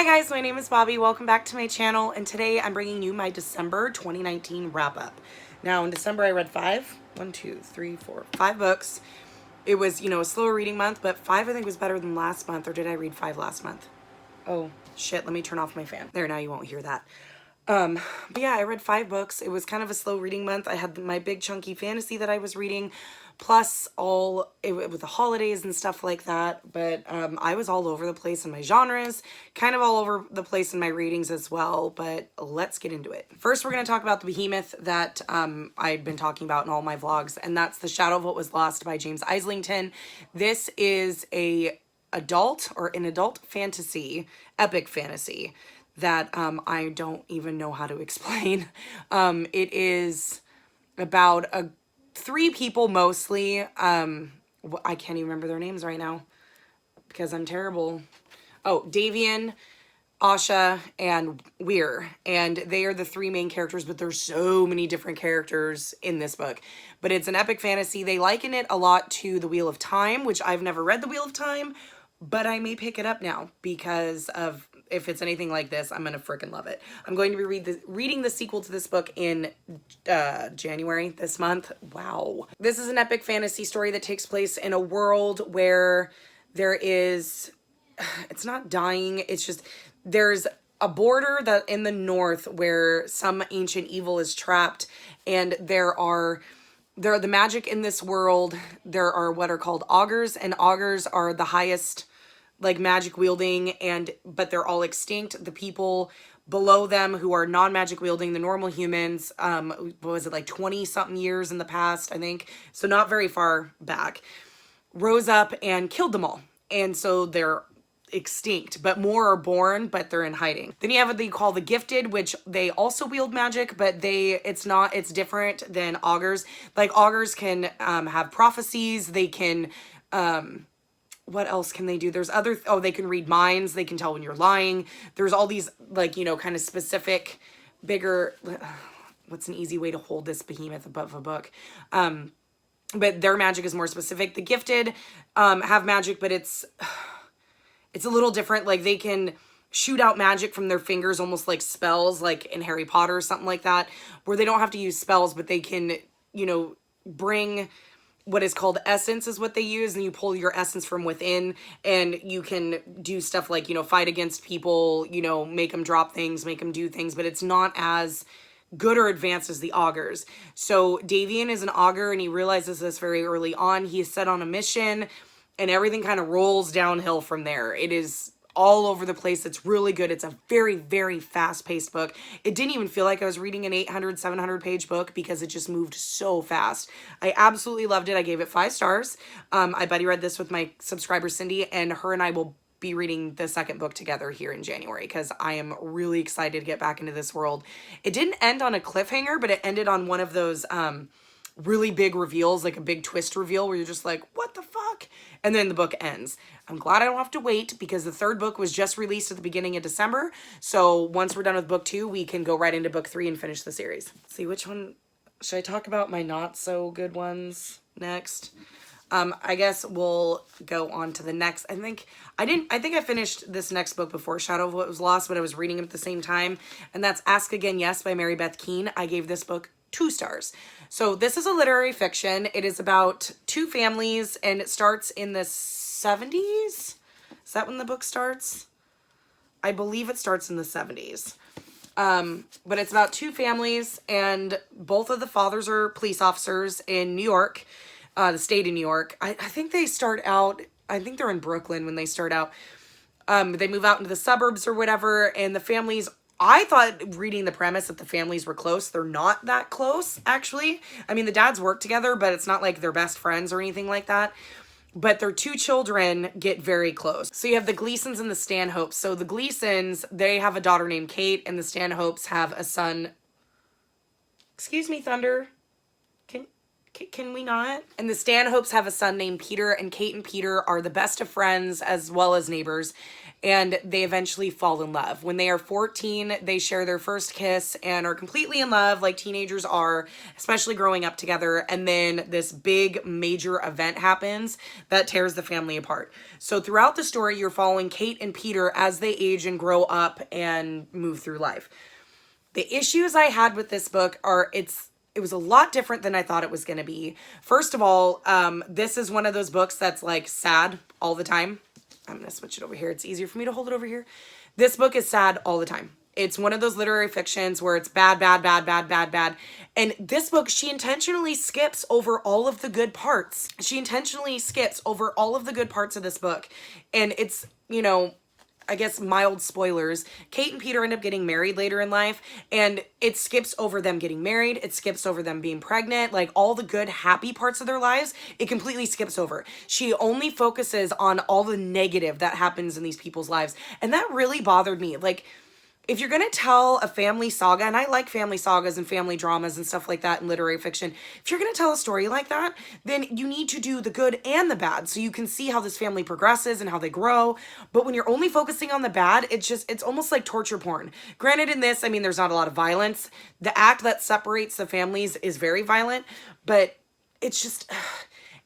Hi guys, my name is Bobby. Welcome back to my channel, and today I'm bringing you my December 2019 wrap up. Now in December I read five books. It was, a slower reading month, but five I think was better than last month, or did I read five last month? Oh shit, let me turn off my fan. There, now you won't hear that. But yeah, I read five books. It was kind of a slow reading month. I had my big chunky fantasy that I was reading, plus with the holidays and stuff like that. But I was all over the place in my genres, kind of all over the place in my readings as well. But let's get into it. First, we're going to talk about the behemoth that I'd been talking about in all my vlogs, and that's The Shadow of What Was Lost by James Islington. This is an adult fantasy, epic fantasy that I don't even know how to explain. It is about three people mostly. I can't even remember their names right now because I'm terrible. Oh, Davian, Asha, and Weir, and they are the three main characters, but there's so many different characters in this book. But it's an epic fantasy. They liken it a lot to The Wheel of Time, which I've never read The Wheel of Time, but I may pick it up now because of, if it's anything like this, I'm gonna freaking love it. I'm going to be reading the sequel to this book in January this month. Wow. This is an epic fantasy story that takes place in a world where there is, it's not dying, it's just, there's a border that in the north where some ancient evil is trapped, and there are the magic in this world. There are what are called augurs, and augurs are the highest like magic wielding, but they're all extinct. The people below them who are non-magic wielding, the normal humans, what was it, like 20 something years in the past, I think, so not very far back, rose up and killed them all. And so they're extinct, but more are born, but they're in hiding. Then you have what they call the gifted, which they also wield magic, but it's different than augurs. Like augurs can have prophecies, they can what else can they do? There's they can read minds, they can tell when you're lying. There's all these like, kind of specific bigger, what's an easy way to hold this behemoth above a book? But their magic is more specific. The gifted have magic, but it's a little different. Like they can shoot out magic from their fingers, almost like spells, like in Harry Potter or something like that, where they don't have to use spells, but they can, bring what is called essence is what they use, and you pull your essence from within, and you can do stuff like, fight against people, make them drop things, make them do things, but it's not as good or advanced as the augurs. So Davian is an augur, and he realizes this very early on. He is set on a mission, and everything kind of rolls downhill from there. It is all over the place. It's really good. It's a very, very fast-paced book. It didn't even feel like I was reading an 800, 700-page book because it just moved so fast. I absolutely loved it. I gave it 5 stars. I buddy read this with my subscriber Cindy, and her and I will be reading the second book together here in January because I am really excited to get back into this world. It didn't end on a cliffhanger, but it ended on one of those really big reveals, like a big twist reveal where you're just like, what the fuck? And then the book ends. I'm glad I don't have to wait because the third book was just released at the beginning of December. So once we're done with book 2, we can go right into book 3 and finish the series. Let's see, which one should I talk about? My not so good ones next. I guess we'll go on to the next. I think I finished this next book before Shadow of What Was Lost, but I was reading it at the same time. And that's Ask Again Yes by Mary Beth Keane. I gave this book 2 stars. So this is a literary fiction. It is about 2 families, and it starts in the 70s. Is that when the book starts? I believe it starts in the 70s. But it's about 2 families, and both of the fathers are police officers in New York, the state of New York. I think they start out, I think they're in Brooklyn when they start out. They move out into the suburbs or whatever, and the families, I thought reading the premise that the families were close. They're not that close, actually. I mean, the dads work together, but it's not like they're best friends or anything like that. But their 2 children get very close. So you have the Gleasons and the Stanhopes. So the Gleasons, they have a daughter named Kate, and the Stanhopes have a son. Excuse me, Thunder. Can we not? And the Stanhopes have a son named Peter, and Kate and Peter are the best of friends as well as neighbors. and they eventually fall in love. When they are 14, they share their first kiss and are completely in love like teenagers are, especially growing up together. And then this big major event happens that tears the family apart. So throughout the story, you're following Kate and Peter as they age and grow up and move through life. The issues I had with this book are it was a lot different than I thought it was going to be. First of all, this is one of those books that's like sad all the time. I'm going to switch it over here. It's easier for me to hold it over here. This book is sad all the time. It's one of those literary fictions where it's bad, bad, bad, bad, bad, bad. And this book, she intentionally skips over all of the good parts. She intentionally skips over all of the good parts of this book. And it's, you know, I guess mild spoilers. Kate and Peter end up getting married later in life, and it skips over them getting married. It skips over them being pregnant, like all the good, happy parts of their lives. It completely skips over. She only focuses on all the negative that happens in these people's lives. And that really bothered me. Like, if you're going to tell a family saga, and I like family sagas and family dramas and stuff like that in literary fiction, if you're going to tell a story like that, then you need to do the good and the bad so you can see how this family progresses and how they grow. But when you're only focusing on the bad, it's almost like torture porn. Granted, in this, I mean, there's not a lot of violence. The act that separates the families is very violent, but it's just...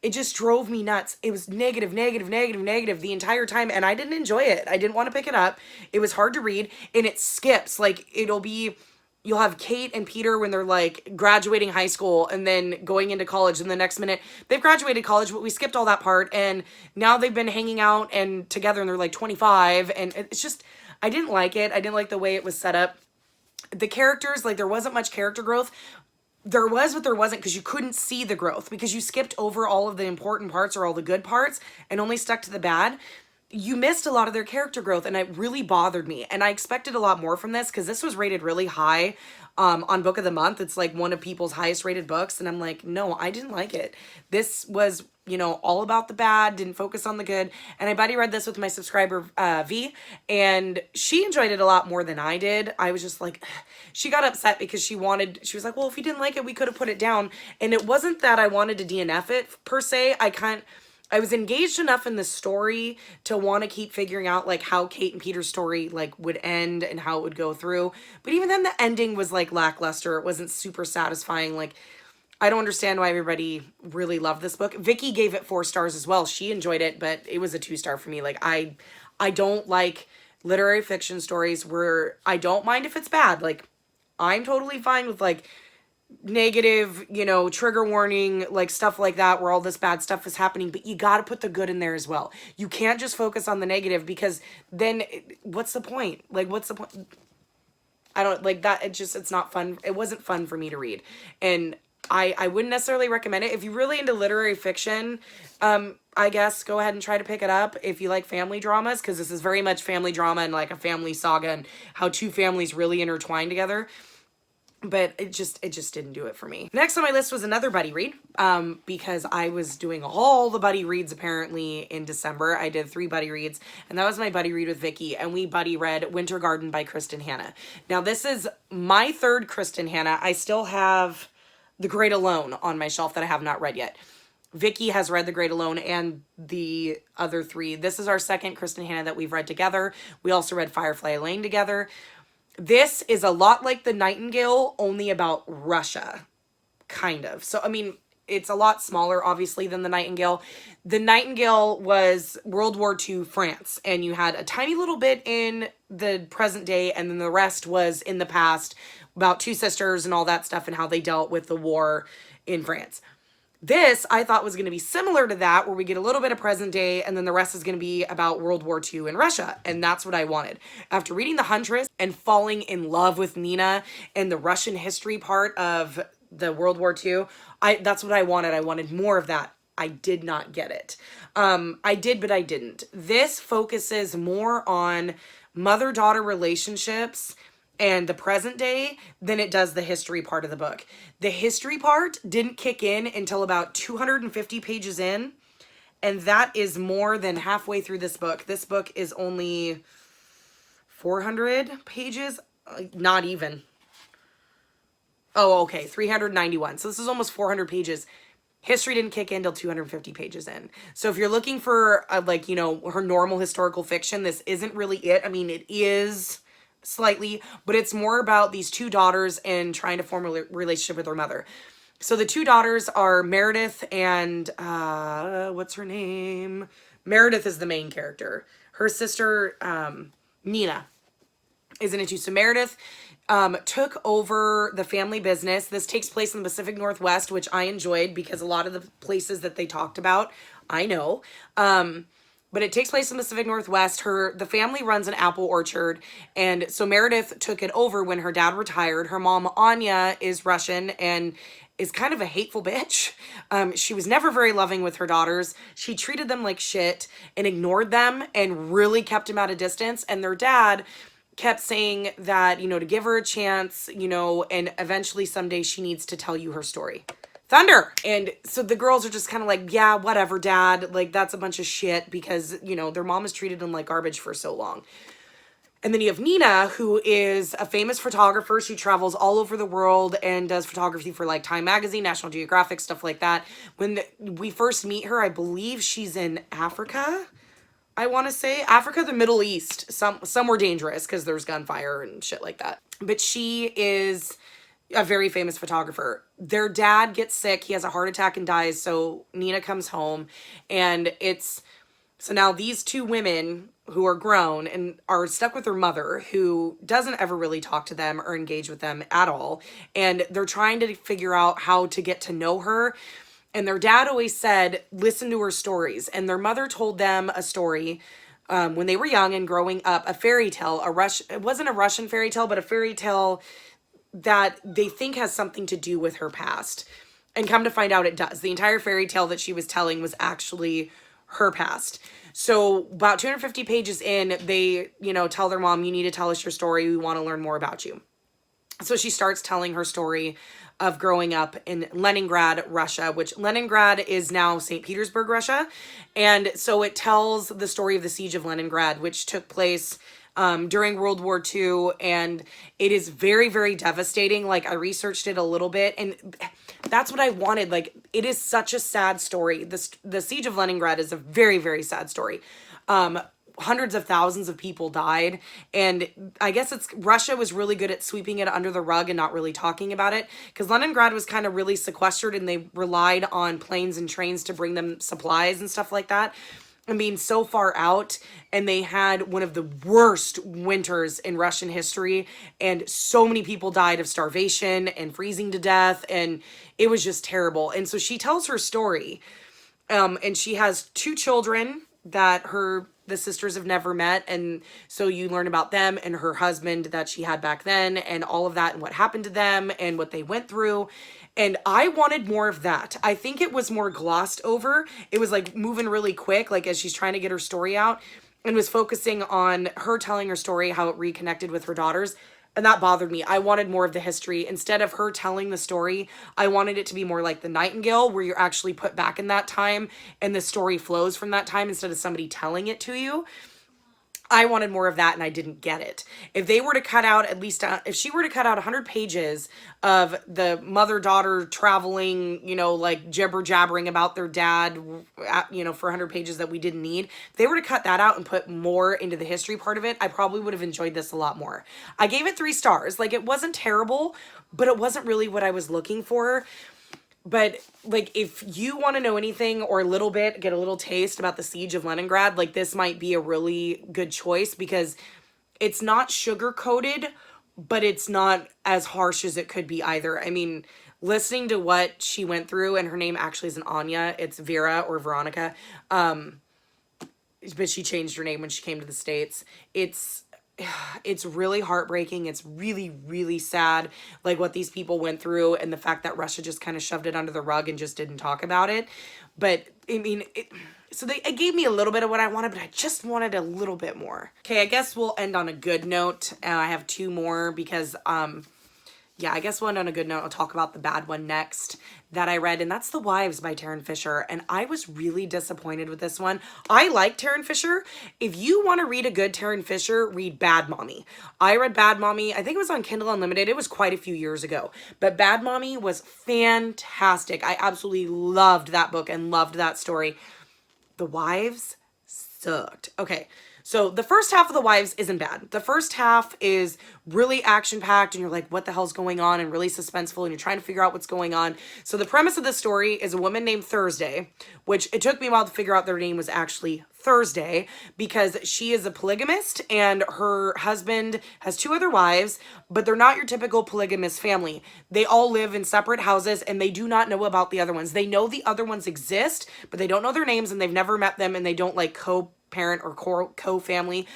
It just drove me nuts. It was negative, negative, negative, negative the entire time, and I didn't enjoy it. I didn't want to pick it up. It was hard to read, and it skips. Like, you'll have Kate and Peter when they're, like, graduating high school and then going into college, and the next minute, they've graduated college, but we skipped all that part, and now they've been hanging out and together, and they're, like, 25, and it's just, I didn't like it. I didn't like the way it was set up. The characters, like, there wasn't much character growth. There was, but there wasn't, because you couldn't see the growth because you skipped over all of the important parts or all the good parts and only stuck to the bad. You missed a lot of their character growth, and it really bothered me. And I expected a lot more from this because this was rated really high on Book of the Month. It's like one of people's highest rated books. And I'm like, no, I didn't like it. This was, you know, all about the bad, didn't focus on the good. And I buddy read this with my subscriber, V, and she enjoyed it a lot more than I did. I was just like, she got upset because she was like, well, if you didn't like it, we could have put it down. And it wasn't that I wanted to DNF it per se. I was engaged enough in the story to want to keep figuring out like how Kate and Peter's story like would end and how it would go through. But even then the ending was like lackluster. It wasn't super satisfying. Like, I don't understand why everybody really loved this book. Vicky gave it 4 stars as well. She enjoyed it, but it was a 2-star for me. Like, I don't like literary fiction stories where I don't mind if it's bad. Like, I'm totally fine with like negative, you know, trigger warning, like stuff like that where all this bad stuff is happening, but you got to put the good in there as well. You can't just focus on the negative because then what's the point? Like, what's the point? I don't like that. It's not fun. It wasn't fun for me to read. And I wouldn't necessarily recommend it. If you're really into literary fiction, I guess go ahead and try to pick it up if you like family dramas, because this is very much family drama and like a family saga and how 2 families really intertwine together. But it just didn't do it for me. Next on my list was another buddy read, because I was doing all the buddy reads apparently in December. I did 3 buddy reads, and that was my buddy read with Vicky, and we buddy read Winter Garden by Kristin Hannah. Now this is my 3rd Kristin Hannah. I still have The Great Alone on my shelf that I have not read yet. Vicky has read The Great Alone and the other 3. This is our 2nd Kristin Hannah that we've read together. We also read Firefly Lane together. This is a lot like The Nightingale, only about Russia, kind of. So, I mean, it's a lot smaller, obviously, than The Nightingale. The Nightingale was World War II France, and you had a tiny little bit in the present day, and then the rest was in the past about 2 sisters and all that stuff and how they dealt with the war in France. This, I thought, was going to be similar to that, where we get a little bit of present day, and then the rest is going to be about World War II in Russia, and that's what I wanted. After reading The Huntress and falling in love with Nina and the Russian history part of the World War II, that's what I wanted. I wanted more of that. I did not get it. I did, but I didn't. This focuses more on mother-daughter relationships and the present day than it does the history part of the book. The history part didn't kick in until about 250 pages in, and that is more than halfway through this book. This book is only 400 pages, not even. Oh, okay, 391. So this is almost 400 pages. History didn't kick in till 250 pages in. So if you're looking for like, you know, her normal historical fiction, this isn't really it. I mean, it is slightly, but it's more about these two daughters and trying to form a relationship with their mother. So the two daughters are Meredith and what's her name? Meredith is the main character. Her sister Nina is in it too. So Meredith took over the family business. This takes place in the Pacific Northwest, which I enjoyed because a lot of the places that they talked about, I know. But it takes place in the Pacific Northwest. The family runs an apple orchard. And so Meredith took it over when her dad retired. Her mom, Anya, is Russian and is kind of a hateful bitch. She was never very loving with her daughters. She treated them like shit and ignored them and really kept them at a distance. And their dad kept saying that, you know, to give her a chance, you know, and eventually someday she needs to tell you her story. Thunder! And so the girls are just kind of like, yeah, whatever, dad. Like, that's a bunch of shit because, you know, their mom has treated them like garbage for so long. And then you have Nina, who is a famous photographer. She travels all over the world and does photography for like Time Magazine, National Geographic, stuff like that. When we first meet her, I believe she's in Africa. I want to say Africa, the Middle East, somewhere dangerous because there's gunfire and shit like that. But she is a very famous photographer. Their dad gets sick. He has a heart attack and dies. So Nina comes home and so now these two women who are grown and are stuck with their mother who doesn't ever really talk to them or engage with them at all. And they're trying to figure out how to get to know her. And their dad always said, listen to her stories. And their mother told them a story when they were young and growing up, a fairy tale, it wasn't a Russian fairy tale, but a fairy tale that they think has something to do with her past. And come to find out it does. The entire fairy tale that she was telling was actually her past. So about 250 pages in, they, you know, tell their mom, you need to tell us your story. We want to learn more about you. So she starts telling her story of growing up in Leningrad, Russia, which Leningrad is now St. Petersburg, Russia. And so it tells the story of the siege of Leningrad, which took place during World War II. And it is very, very devastating. Like, I researched it a little bit and that's what I wanted. Like, it is such a sad story. The siege of Leningrad is a very, very sad story. Hundreds of thousands of people died. And I guess Russia was really good at sweeping it under the rug and not really talking about it. Because Leningrad was kind of really sequestered and they relied on planes and trains to bring them supplies and stuff like that. And being so far out, and they had one of the worst winters in Russian history, and so many people died of starvation and freezing to death, and it was just terrible. And so she tells her story, and she has two children that the sisters have never met, and so you learn about them and her husband that she had back then, and all of that, and what happened to them, and what they went through. And I wanted more of that. I think it was more glossed over. It was like moving really quick, like as she's trying to get her story out, and was focusing on her telling her story, how it reconnected with her daughters. And that bothered me. I wanted more of the history. Instead of her telling the story, I wanted it to be more like The Nightingale, where you're actually put back in that time and the story flows from that time instead of somebody telling it to you. I wanted more of that and I didn't get it. If they were to cut out if she were to cut out 100 pages of the mother-daughter traveling, you know, like jibber-jabbering about their dad, you know, for 100 pages that we didn't need, if they were to cut that out and put more into the history part of it, I probably would have enjoyed this a lot more. I gave it 3 stars. Like, it wasn't terrible, but it wasn't really what I was looking for. But, like, if you want to know anything or a little bit, get a little taste about the siege of Leningrad, like, this might be a really good choice because it's not sugar-coated, but it's not as harsh as it could be either. I mean, listening to what she went through, and her name actually isn't Anya, it's Vera or Veronica, but she changed her name when she came to the States. It's really heartbreaking. It's really, really sad, like what these people went through and the fact that Russia just kind of shoved it under the rug and just didn't talk about it. But I mean, it gave me a little bit of what I wanted, but I just wanted a little bit more. Okay, I guess we'll end on a good note. I have 2 more because, yeah, I guess one on a good note, I'll talk about the bad one next that I read, and that's The Wives by Taryn Fisher. And I was really disappointed with this one. I like Taryn Fisher. If you want to read a good Taryn Fisher, read Bad Mommy. I read Bad Mommy. I think it was on Kindle Unlimited. It was quite a few years ago. But Bad Mommy was fantastic. I absolutely loved that book and loved that story. The Wives sucked. Okay. So the first half of The Wives isn't bad. The first half is really action-packed and you're like, what the hell's going on? And really suspenseful and you're trying to figure out what's going on. So the premise of the story is a woman named Thursday, which it took me a while to figure out their name was actually Thursday because she is a polygamist and her husband has 2 other wives, but they're not your typical polygamous family. They all live in separate houses and they do not know about the other ones. They know the other ones exist, but they don't know their names and they've never met them and they don't like co-parent or co-family,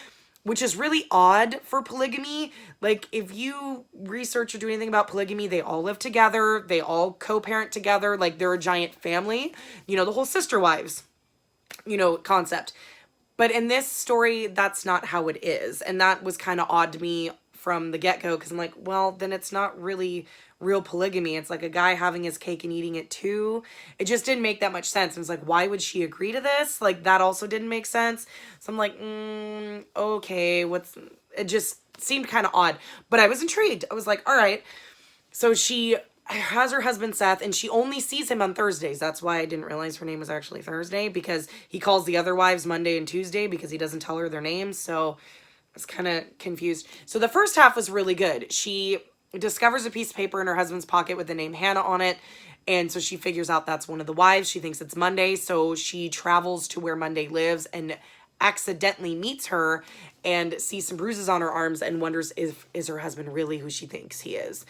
which is really odd for polygamy. Like if you research or do anything about polygamy, they all live together, they all co-parent together, like they're a giant family, you know, the whole sister wives, you know, concept. But in this story, that's not how it is. And that was kind of odd to me from the get-go because I'm like, well, then it's not really real polygamy. It's like a guy having his cake and eating it too. It just didn't make that much sense. I was like, why would she agree to this? Like that also didn't make sense. So I'm like, okay, it just seemed kind of odd, but I was intrigued. I was like, all right. So she has her husband Seth and she only sees him on Thursdays. That's why I didn't realize her name was actually Thursday because he calls the other wives Monday and Tuesday because he doesn't tell her their names. So I was kind of confused. So the first half was really good. She discovers a piece of paper in her husband's pocket with the name Hannah on it. And so she figures out that's one of the wives. She thinks it's Monday. So she travels to where Monday lives and accidentally meets her and sees some bruises on her arms and wonders if is her husband really who she thinks he is.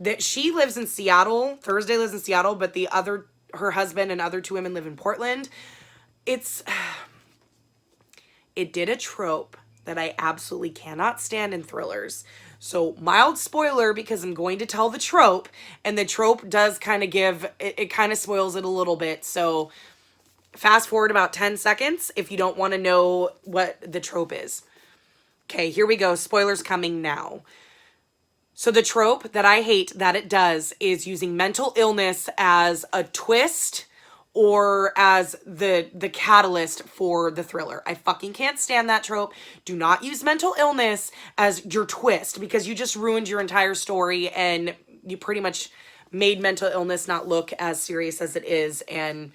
That she lives in Seattle. Thursday lives in Seattle, but her husband and other 2 women live in Portland. It did a trope that I absolutely cannot stand in thrillers. So mild spoiler because I'm going to tell the trope and the trope does kind of it kind of spoils it a little bit. So fast forward about 10 seconds if you don't want to know what the trope is. Okay, here we go. Spoilers coming now. So the trope that I hate that it does is using mental illness as a twist or as the catalyst for the thriller. I fucking can't stand that trope. Do not use mental illness as your twist because you just ruined your entire story and you pretty much made mental illness not look as serious as it is. And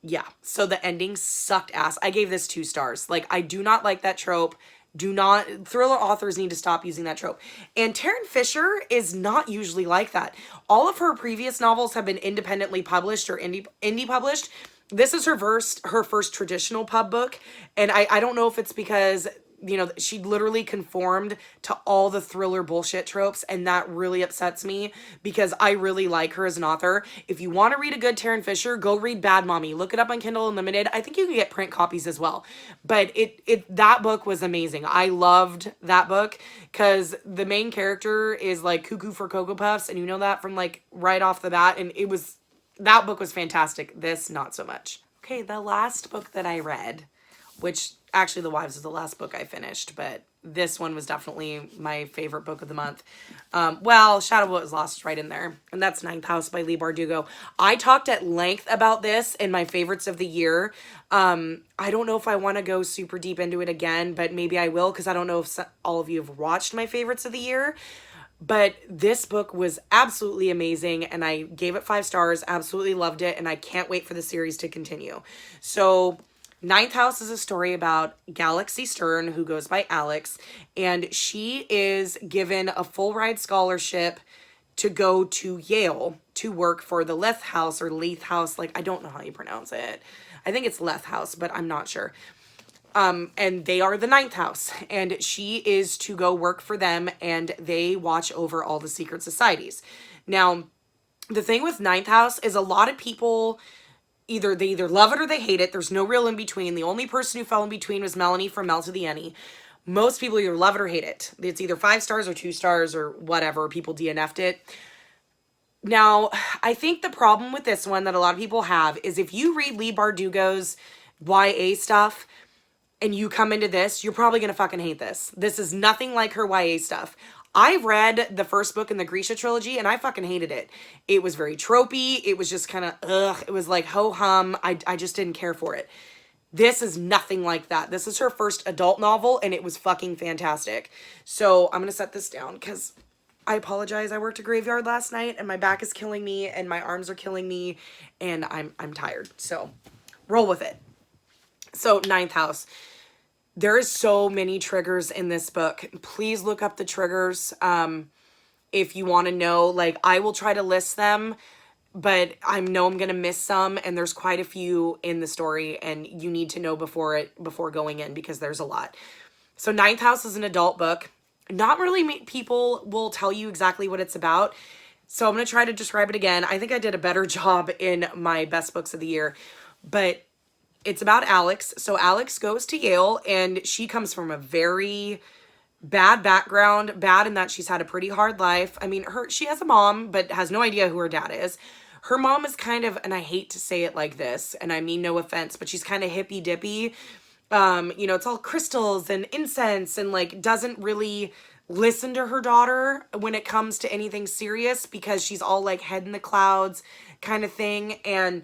yeah, so the ending sucked ass. I gave this 2 stars. Like, I do not like that trope. Thriller authors need to stop using that trope. And Taryn Fisher is not usually like that. All of her previous novels have been independently published or indie published. This is her first traditional pub book. And I don't know if it's because, you know, she literally conformed to all the thriller bullshit tropes. And that really upsets me because I really like her as an author. If you want to read a good Taryn Fisher, go read Bad Mommy. Look it up on Kindle Unlimited. I think you can get print copies as well. But that book was amazing. I loved that book because the main character is like cuckoo for Cocoa Puffs. And you know that from like right off the bat. And that book was fantastic. This, not so much. Okay, the last book that I read, which actually The Wives is the last book I finished, but this one was definitely my favorite book of the month. Well, Shadow of What Was Lost is right in there, and that's Ninth House by Leigh Bardugo. I talked at length about this in my favorites of the year. I don't know if I want to go super deep into it again, but maybe I will because I don't know if all of you have watched my favorites of the year. But this book was absolutely amazing and I gave it 5 stars, absolutely loved it, and I can't wait for the series to continue. So Ninth House is a story about Galaxy Stern, who goes by Alex, and she is given a full ride scholarship to go to Yale to work for the Leith House or Leith House. Like, I don't know how you pronounce it. I think it's Leith House, but I'm not sure. And they are the Ninth House, and she is to go work for them, and they watch over all the secret societies. Now, the thing with Ninth House is a lot of people they either love it or they hate it. There's no real in between. The only person who fell in between was Melanie from Mel to the Any. Most people either love it or hate it. It's either 5 stars or 2 stars or whatever. People DNF'd it. Now, I think the problem with this one that a lot of people have is if you read Leigh Bardugo's YA stuff, and you come into this, you're probably gonna fucking hate this. This is nothing like her YA stuff. I read the first book in the Grisha trilogy and I fucking hated it. It was very tropey. It was just kind of, ugh. It was like ho-hum. I just didn't care for it. This is nothing like that. This is her first adult novel and it was fucking fantastic. So I'm going to set this down because I apologize. I worked a graveyard last night and my back is killing me and my arms are killing me and I'm tired. So roll with it. So Ninth House. There is so many triggers in this book. Please look up the triggers if you want to know. Like, I will try to list them, but I know I'm going to miss some, and there's quite a few in the story, and you need to know before going in because there's a lot. So Ninth House is an adult book. Not really people will tell you exactly what it's about. So I'm going to try to describe it again. I think I did a better job in my best books of the year, but it's about Alex. So Alex goes to Yale and she comes from a very bad background, bad in that she's had a pretty hard life. I mean, she has a mom, but has no idea who her dad is. Her mom is kind of, and I hate to say it like this, and I mean no offense, but she's kind of hippy dippy. You know, it's all crystals and incense and like doesn't really listen to her daughter when it comes to anything serious because she's all like head in the clouds kind of thing. And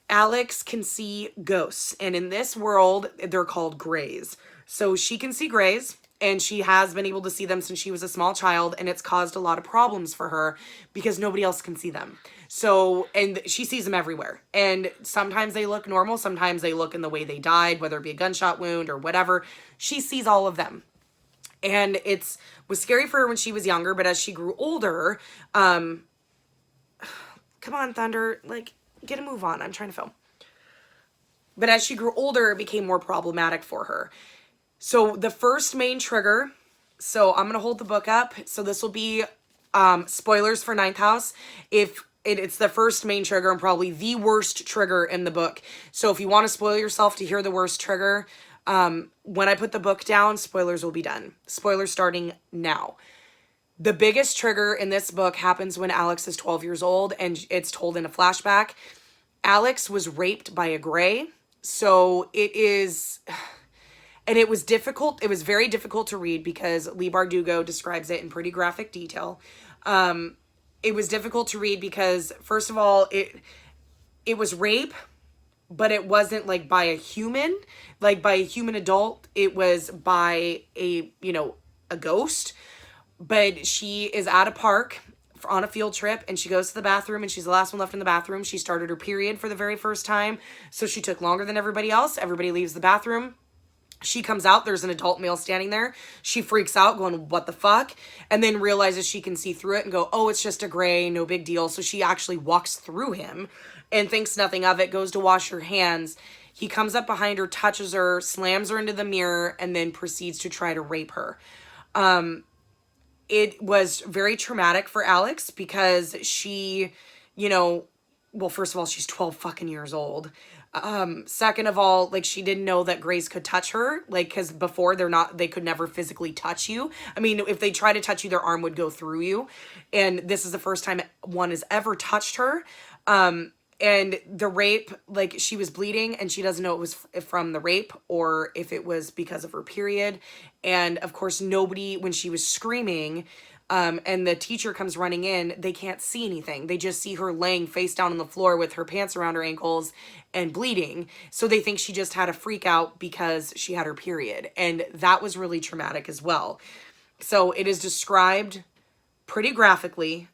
Alex can see ghosts, and in this world, they're called grays. So she can see grays, and she has been able to see them since she was a small child, and it's caused a lot of problems for her because nobody else can see them. So, and she sees them everywhere, and sometimes they look normal, sometimes they look in the way they died, whether it be a gunshot wound or whatever. She sees all of them. And was scary for her when she was younger, but as she grew older, come on, Thunder, like, get a move on. I'm trying to film. But as she grew older, it became more problematic for her. So the first main trigger, so I'm going to hold the book up. So this will be spoilers for Ninth House. It's the first main trigger and probably the worst trigger in the book. So if you want to spoil yourself to hear the worst trigger, when I put the book down, spoilers will be done. Spoilers starting now. The biggest trigger in this book happens when Alex is 12 years old, and it's told in a flashback. Alex was raped by a gray. So it is, and it was difficult. It was very difficult to read because Leigh Bardugo describes it in pretty graphic detail. It was difficult to read because, first of all, it was rape, but it wasn't like by a human, like by a human adult. It was by a ghost. But she is at a park on a field trip and she goes to the bathroom and she's the last one left in the bathroom. She started her period for the very first time. So she took longer than everybody else. Everybody leaves the bathroom. She comes out. There's an adult male standing there. She freaks out going, what the fuck? And then realizes she can see through it and go, oh, it's just a gray, no big deal. So she actually walks through him and thinks nothing of it, goes to wash her hands. He comes up behind her, touches her, slams her into the mirror, and then proceeds to try to rape her. It was very traumatic for Alex because she, well, first of all, she's 12 fucking years old. Second of all, like, she didn't know that grays could touch her, like, because before they could never physically touch you. I mean, if they try to touch you, their arm would go through you. And this is the first time one has ever touched her. And the rape, like, she was bleeding and she doesn't know it was from the rape or if it was because of her period. And of course, nobody, when she was screaming, and the teacher comes running in, they can't see anything. They just see her laying face down on the floor with her pants around her ankles and bleeding. So they think she just had a freak out because she had her period. And that was really traumatic as well. So it is described pretty graphically.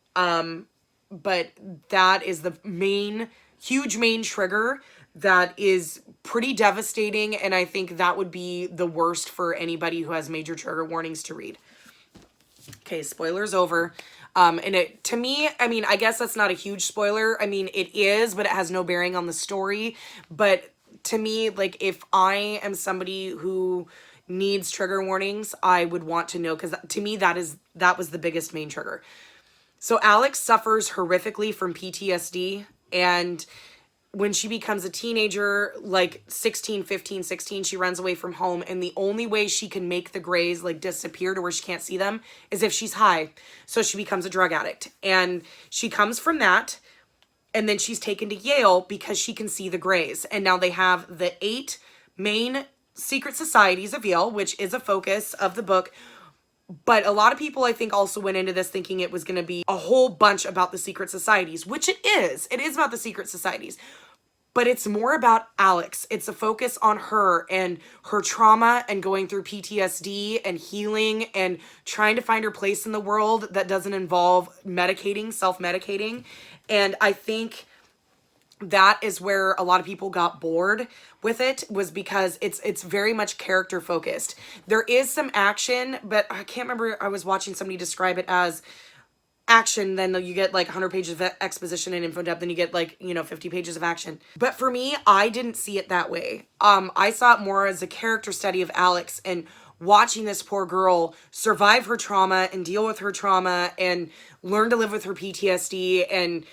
But that is the huge main trigger that is pretty devastating. And I think that would be the worst for anybody who has major trigger warnings to read. Okay, spoilers over. And to me, I mean, I guess that's not a huge spoiler. I mean, it is, but it has no bearing on the story. But to me, like, if I am somebody who needs trigger warnings, I would want to know, because to me, that was the biggest main trigger. So Alex suffers horrifically from PTSD, and when she becomes a teenager, like 16, 15, 16, she runs away from home, and the only way she can make the grays like disappear to where she can't see them is if she's high. So she becomes a drug addict, and she comes from that, and then she's taken to Yale because she can see the grays. And now they have the 8 main secret societies of Yale, which is a focus of the book. But a lot of people, I think, also went into this thinking it was going to be a whole bunch about the secret societies, which it is. It is about the secret societies. But it's more about Alex. It's a focus on her and her trauma and going through PTSD and healing and trying to find her place in the world that doesn't involve medicating, self-medicating. And I think that is where a lot of people got bored with it, was because it's very much character focused. There is some action, but I can't remember, I was watching somebody describe it as action, then you get like 100 pages of exposition and info depth, then you get like, you know, 50 pages of action. But for me, I didn't see it that way. I saw it more as a character study of Alex and watching this poor girl survive her trauma and deal with her trauma and learn to live with her PTSD. And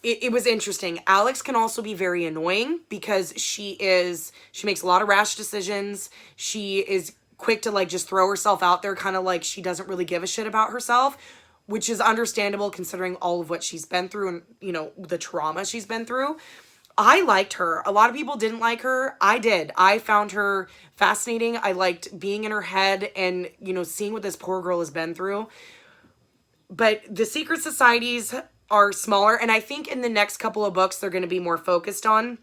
it was interesting. Alex can also be very annoying because she makes a lot of rash decisions. She is quick to like just throw herself out there, kind of like she doesn't really give a shit about herself, which is understandable considering all of what she's been through and, you know, the trauma she's been through. I liked her. A lot of people didn't like her. I did. I found her fascinating. I liked being in her head and, you know, seeing what this poor girl has been through. But the secret societies are smaller, and I think in the next couple of books they're going to be more focused on.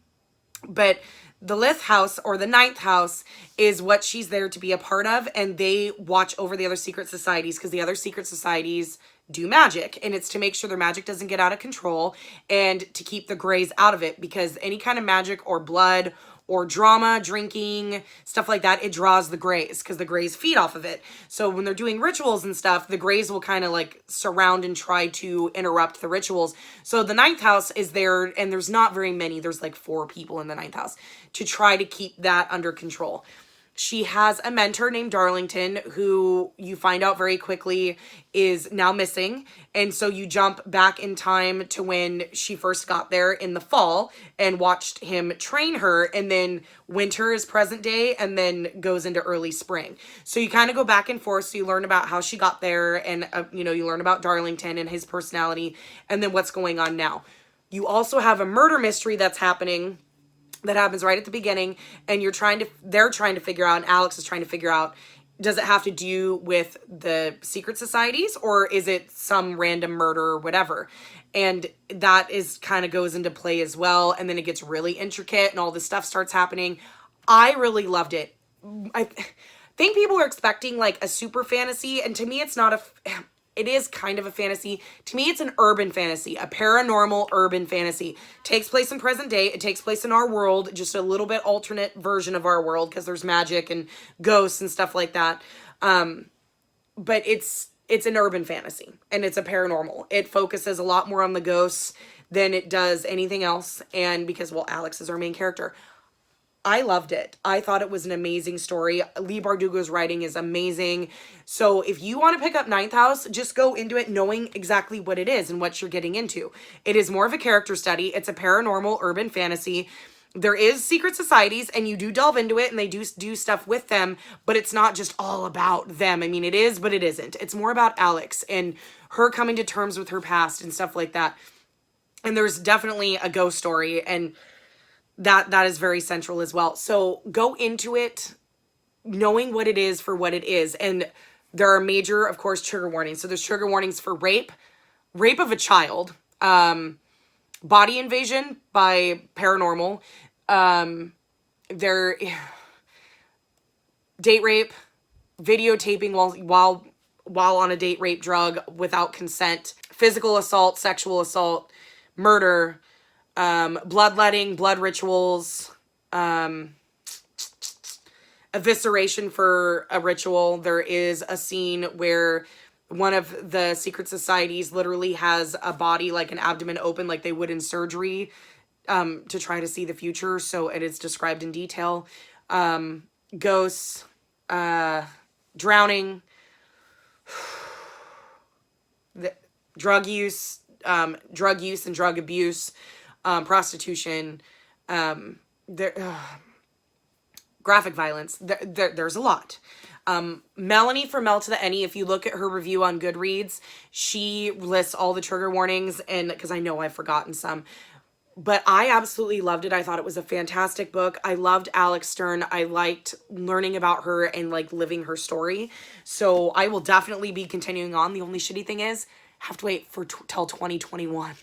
But the Lith house, or the Ninth house, is what she's there to be a part of, and they watch over the other secret societies because the other secret societies do magic, and it's to make sure their magic doesn't get out of control and to keep the Greys out of it, because any kind of magic or blood or drama, drinking, stuff like that, it draws the Greys because the Greys feed off of it. So when they're doing rituals and stuff, the Greys will kind of like surround and try to interrupt the rituals. So the Ninth house is there, and there's not very many. There's like 4 people in the Ninth house to try to keep that under control. She has a mentor named Darlington, who you find out very quickly is now missing. And so you jump back in time to when she first got there in the fall and watched him train her. And then winter is present day and then goes into early spring. So you kind of go back and forth. So you learn about how she got there and, you know, you learn about Darlington and his personality and then what's going on now. You also have a murder mystery that's happening that happens right at the beginning, and they're trying to figure out, and Alex is trying to figure out, does it have to do with the secret societies, or is it some random murder or whatever? And that is kind of goes into play as well, and then it gets really intricate, and all this stuff starts happening. I really loved it. I think people are expecting like a super fantasy, and to me it's not it is kind of a fantasy. To me, it's an urban fantasy, a paranormal urban fantasy. Takes place in present day. It takes place in our world, just a little bit alternate version of our world because there's magic and ghosts and stuff like that. But it's an urban fantasy and it's a paranormal. It focuses a lot more on the ghosts than it does anything else. And because, well, Alex is our main character. I loved it. I thought it was an amazing story. Leigh Bardugo's writing is amazing. So if you want to pick up Ninth House, just go into it knowing exactly what it is and what you're getting into. It is more of a character study. It's a paranormal urban fantasy. There is secret societies and you do delve into it and they do stuff with them, but it's not just all about them. I mean, it is, but it isn't. It's more about Alex and her coming to terms with her past and stuff like that. And there's definitely a ghost story, and that is very central as well. So go into it knowing what it is for what it is. And there are major, of course, trigger warnings. So there's trigger warnings for rape of a child, body invasion by paranormal, date rape, videotaping while on a date rape drug without consent, physical assault, sexual assault, murder, bloodletting, blood rituals, evisceration for a ritual. There is a scene where one of the secret societies literally has a body, like an abdomen open, like they would in surgery, to try to see the future. So it is described in detail. Ghosts, drowning, drug use and drug abuse, prostitution, graphic violence. There's a lot. Melanie from Mel to the Any, if you look at her review on Goodreads, she lists all the trigger warnings, and because I know I've forgotten some. But I absolutely loved it. I thought it was a fantastic book. I loved Alex Stern. I liked learning about her and like living her story. So I will definitely be continuing on. The only shitty thing is, have to wait for till 2021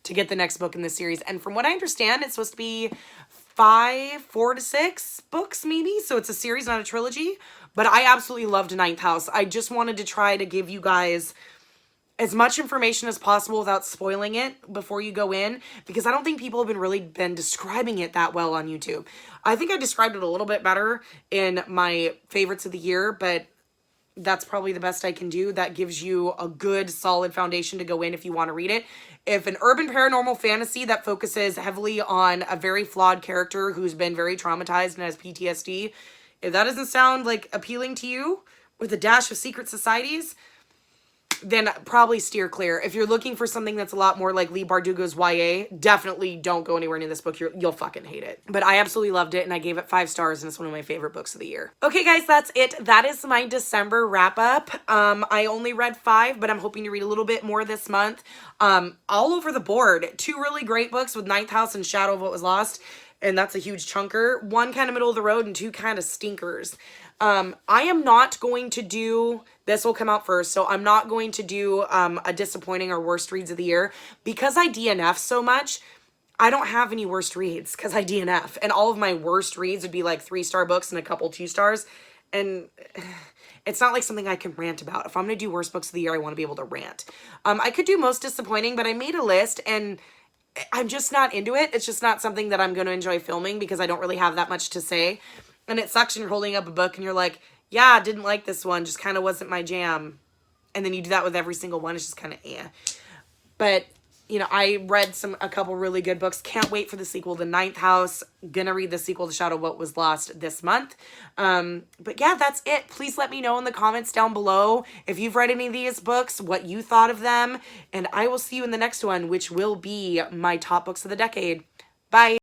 to get the next book in the series. And from what I understand, it's supposed to be 4 to 6 books maybe. So it's a series, not a trilogy. But I absolutely loved Ninth House. I just wanted to try to give you guys as much information as possible without spoiling it before you go in, because I don't think people have been describing it that well on YouTube. I think I described it a little bit better in my favorites of the year, but that's probably the best I can do. That gives you a good solid foundation to go in if you want to read it. If an urban paranormal fantasy that focuses heavily on a very flawed character who's been very traumatized and has PTSD, if that doesn't sound like appealing to you with a dash of secret societies, then probably steer clear. If you're looking for something that's a lot more like Leigh Bardugo's YA, definitely don't go anywhere near this book. You'll fucking hate it. But I absolutely loved it, and I gave it 5 stars, and it's one of my favorite books of the year. Okay, guys, that's it. That is my December wrap up. I only read 5, but I'm hoping to read a little bit more this month. All over the board. 2 really great books with Ninth House and Shadow of What Was Lost, and that's a huge chunker. 1 kind of middle of the road and 2 kind of stinkers. I am not going to do, this will come out first, so I'm not going to do a disappointing or worst reads of the year. Because I DNF so much, I don't have any worst reads because I DNF. And all of my worst reads would be like 3-star books and a couple 2 stars. And it's not like something I can rant about. If I'm going to do worst books of the year, I want to be able to rant. I could do most disappointing, but I made a list and I'm just not into it. It's just not something that I'm going to enjoy filming because I don't really have that much to say. And it sucks when you're holding up a book and you're like, yeah, I didn't like this one. Just kind of wasn't my jam. And then you do that with every single one. It's just kind of eh. But, you know, I read a couple really good books. Can't wait for the sequel to Ninth House. Gonna read the sequel to Shadow of What Was Lost this month. But yeah, that's it. Please let me know in the comments down below if you've read any of these books, what you thought of them. And I will see you in the next one, which will be my top books of the decade. Bye.